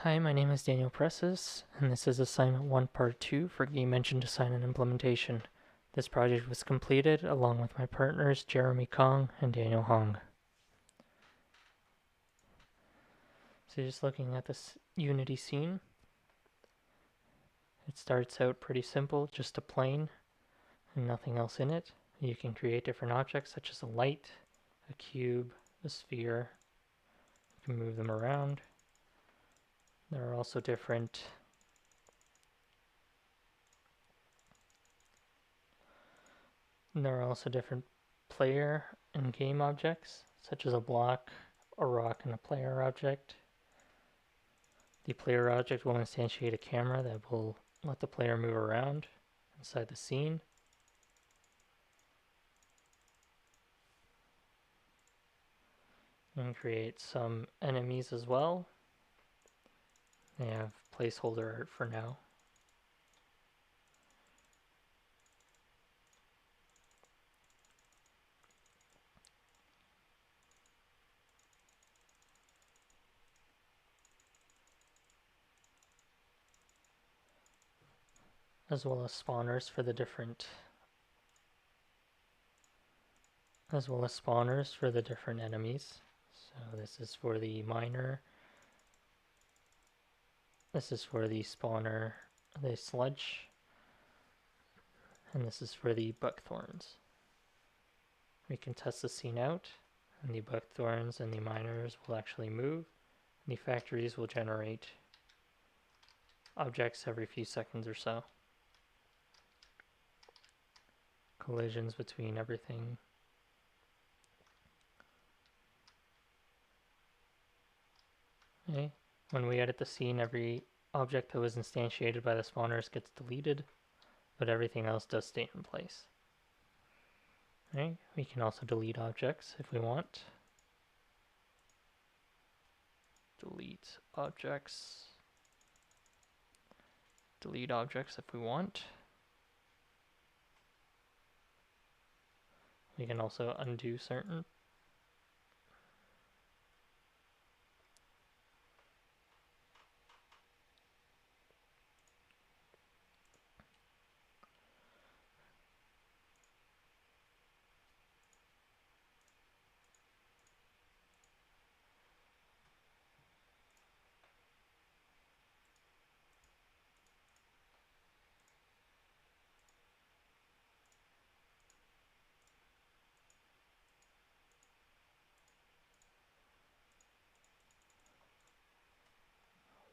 Hi, my name is Daniel Presses, and this is assignment 1 part 2 for Game Engine Design and Implementation. This project was completed along with my partners Jeremy Kong and Daniel Hong. So just looking at this Unity scene, it starts out pretty simple, just a plane and nothing else in it. You can create different objects such as a light, a cube, a sphere. You can move them around. There are also different player and game objects, such as a block, a rock, and a player object. The player object will instantiate a camera that will let the player move around inside the scene. And create some enemies as well. They have placeholder art for now. As well as spawners for the different enemies. So this is for the miner. This is for the spawner, the sludge. And this is for the buckthorns. We can test the scene out, and the buckthorns and the miners will actually move. And the factories will generate objects every few seconds or so. Collisions between everything. Okay. When we edit the scene, every object that was instantiated by the spawners gets deleted, but everything else does stay in place. Okay. We can also delete objects if we want. Delete objects. Delete objects if we want. We can also undo certain.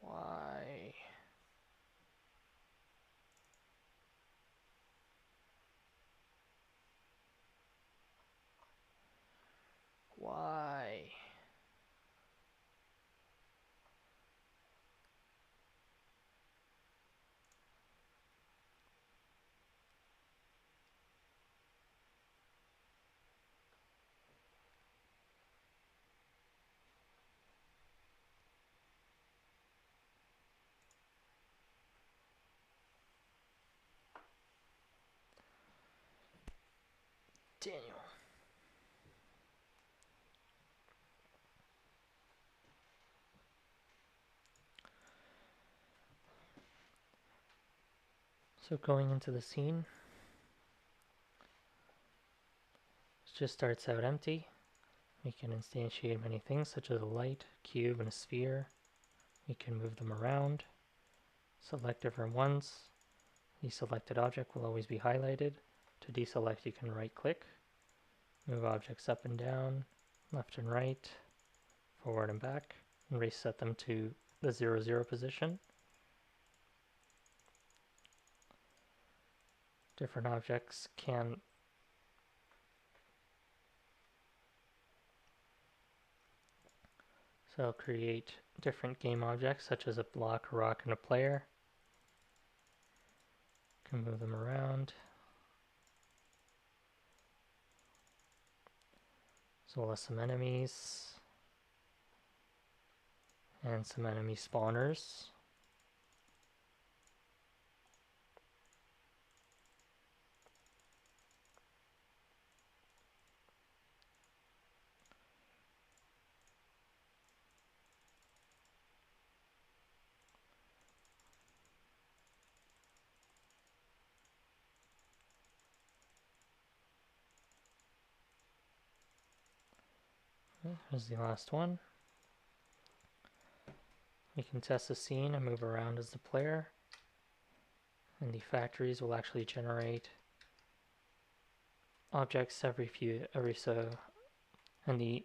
Why? Why? Daniel. So going into the scene, it just starts out empty. We can instantiate many things such as a light, cube, and a sphere. We can move them around, select different ones. The selected object will always be highlighted. To deselect, you can right click, move objects up and down, left and right, forward and back, and reset them to the 0, 0 position. Different objects can create different game objects such as a block, a rock, and a player. Can move them around. As well as some enemies and some enemy spawners. Okay, here's the last one. We can test the scene and move around as the player, and the factories will actually generate objects every so, and the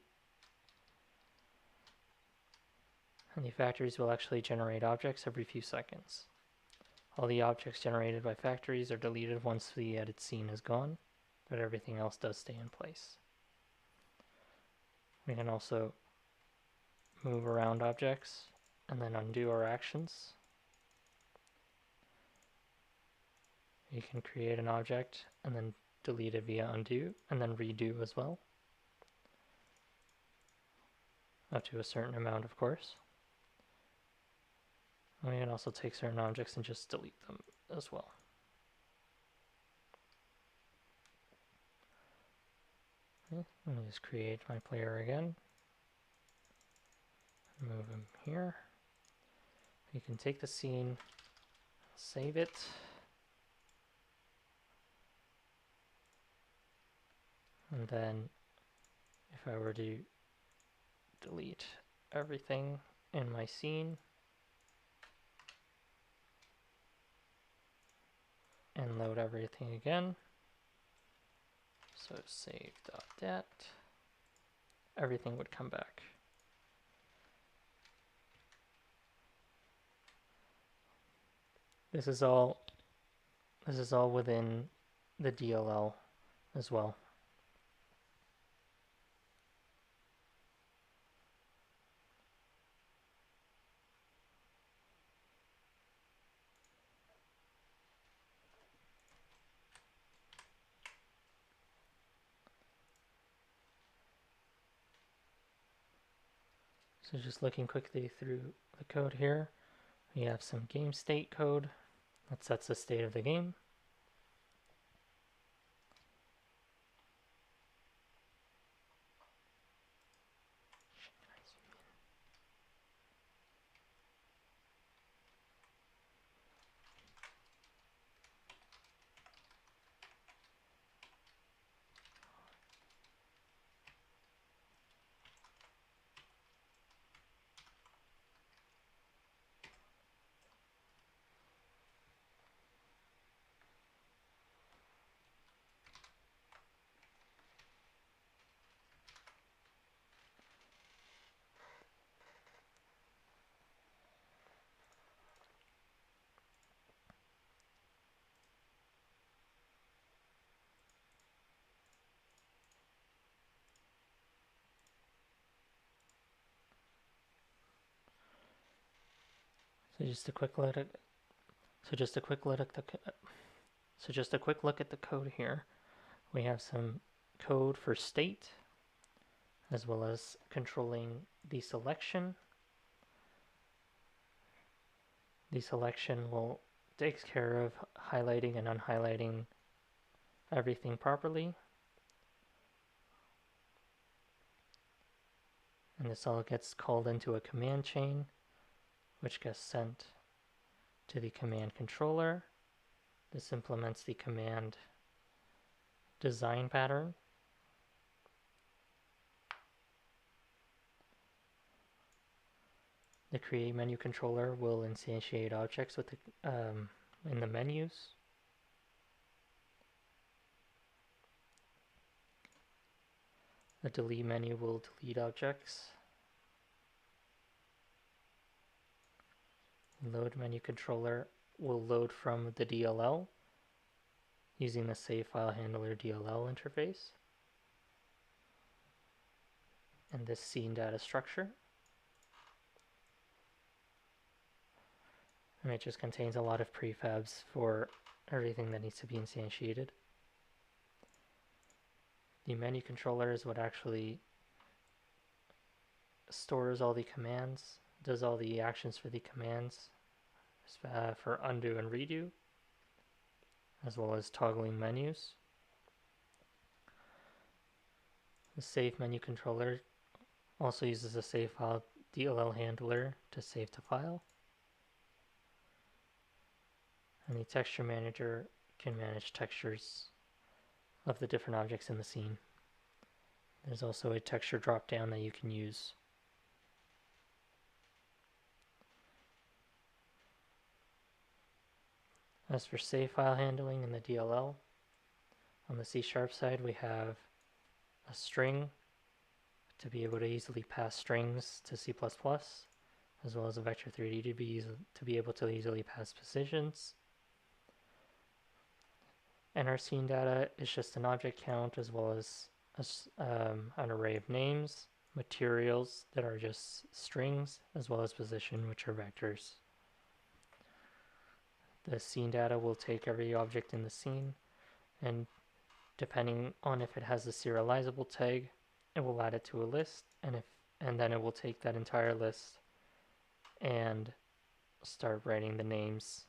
factories will actually generate objects every few seconds. All the objects generated by factories are deleted once the edit scene is gone, but everything else does stay in place. We can also move around objects and then undo our actions. You can create an object and then delete it via undo, and then redo as well. Up to a certain amount, of course. And we can also take certain objects and just delete them as well. Okay, let me just create my player again. Move him here. You can take the scene, save it. And then if I were to delete everything in my scene and load everything again, so save.dat, everything would come back. This is all within the DLL as well. So just looking quickly through the code here, we have some game state code that sets the state of the game. So just a quick look at the code here. We have some code for state, as well as controlling the selection. The selection will takes care of highlighting and unhighlighting everything properly. And this all gets called into a command chain, which gets sent to the command controller. This implements the command design pattern. The create menu controller will instantiate objects with in the menus. The delete menu will delete objects. Load menu controller will load from the DLL using the save file handler DLL interface and this scene data structure. And it just contains a lot of prefabs for everything that needs to be instantiated. The menu controller is what actually stores all the commands, does all the actions for the commands for undo and redo, as well as toggling menus. The save menu controller also uses a save file DLL handler to save to file. And the texture manager can manage textures of the different objects in the scene. There's also a texture drop down that you can use. As for save file handling in the DLL, on the C# side we have a string to be able to easily pass strings to C++, as well as a vector3d to be able to easily pass positions. And our scene data is just an object count as well as an array of names, materials that are just strings, as well as position, which are vectors. The scene data will take every object in the scene, and depending on if it has a serializable tag, it will add it to a list, and then it will take that entire list and start writing the names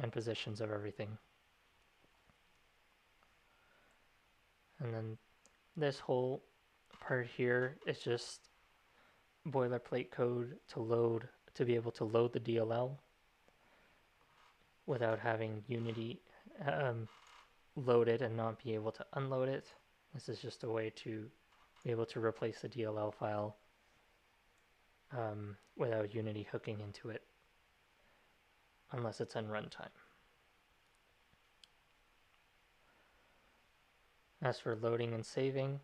and positions of everything. And then this whole part here is just boilerplate code to be able to load the DLL without having Unity load it and not be able to unload it. This is just a way to be able to replace the DLL file without Unity hooking into it, unless it's on runtime. As for loading and saving,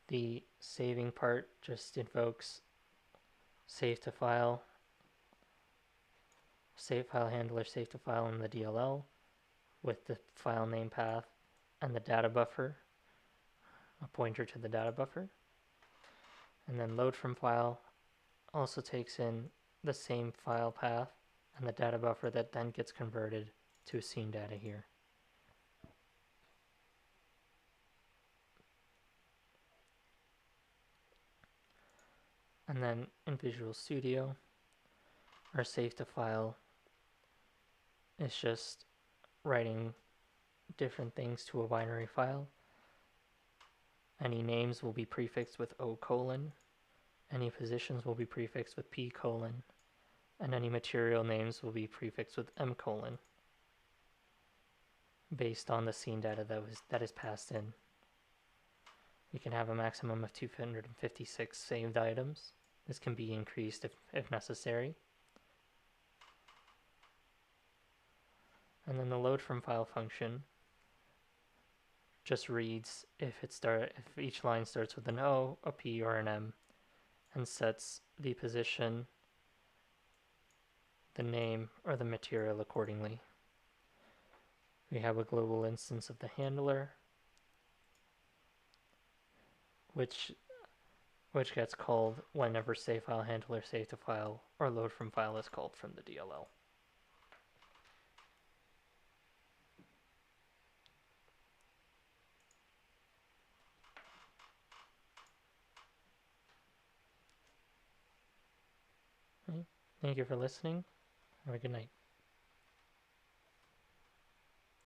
the saving part just invokes save file handler save to file in the DLL with the file name path and the data buffer, a pointer to the data buffer. And then load from file also takes in the same file path and the data buffer that then gets converted to scene data here. And then in Visual Studio, our save to file is just writing different things to a binary file. Any names will be prefixed with O:, any positions will be prefixed with P:, and any material names will be prefixed with M:, based on the scene data that is passed in. We can have a maximum of 256 saved items. This can be increased if necessary. And then the load from file function just reads if each line starts with an O, a P, or an M, and sets the position, the name, or the material accordingly. We have a global instance of the handler, which gets called whenever save file handler save to file or load from file is called from the DLL. Thank you for listening. Have a good night.